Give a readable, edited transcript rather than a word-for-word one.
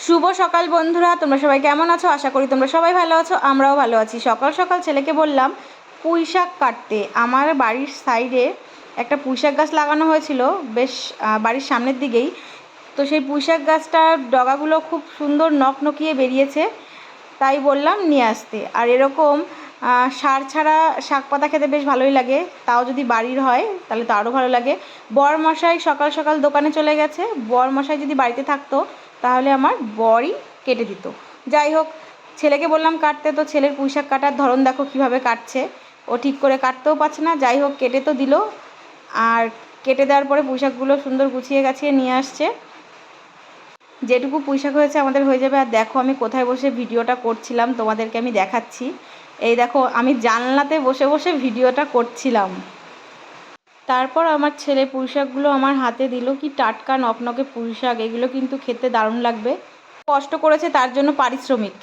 শুভ সকাল বন্ধুরা, তোমরা সবাই কেমন আছো? আশা করি তোমরা সবাই ভালো আছো, আমরাও ভালো আছি। সকাল সকাল ছেলেকে বললাম পুঁই শাক কাটতে। আমার বাড়ির সাইডে একটা পুঁই শাক গাছ লাগানো হয়েছিল, বেশ বাড়ির সামনের দিকেই। তো সেই পুঁই শাক গাছটার ডগাগুলো খুব সুন্দর নকনকিয়ে বেরিয়েছে, তাই বললাম নিয়ে আসতে। আর এরকম সার ছাড়া শাক পাতা খেতে বেশ ভালোই লাগে, তাও যদি বাড়ির হয় তাহলে তো আরও ভালো লাগে। বরমশাই সকাল সকাল দোকানে চলে গেছে, বরমশাই যদি বাড়িতে থাকতো তাহলে আমার বরই কেটে দিত। যাই হোক, ছেলেকে বললাম কাটতে, তো ছেলের পুঁই শাক কাটার ধরন দেখো কীভাবে কাটছে, ও ঠিক করে কাটতেও পারছে না। যাই হোক, কেটে তো দিল। আর কেটে দেওয়ার পরে পুঁই শাকগুলো সুন্দর গুছিয়ে গাছিয়ে নিয়ে আসছে। যেটুকু পুঁই শাক হয়েছে আমাদের হয়ে যাবে। আর দেখো আমি কোথায় বসে ভিডিওটা করছিলাম, তোমাদেরকে আমি দেখাচ্ছি। এই দেখো, আমি জানলাতে বসে বসে ভিডিওটা করছিলাম। তারপর আমার ছেলে পুঁই শাকগুলো আমার হাতে দিল। কি টাটকা নকনকে পুঁই শাক, এগুলো কিন্তু খেতে দারুণ লাগবে। কষ্ট করেছে তার জন্য পারিশ্রমিক।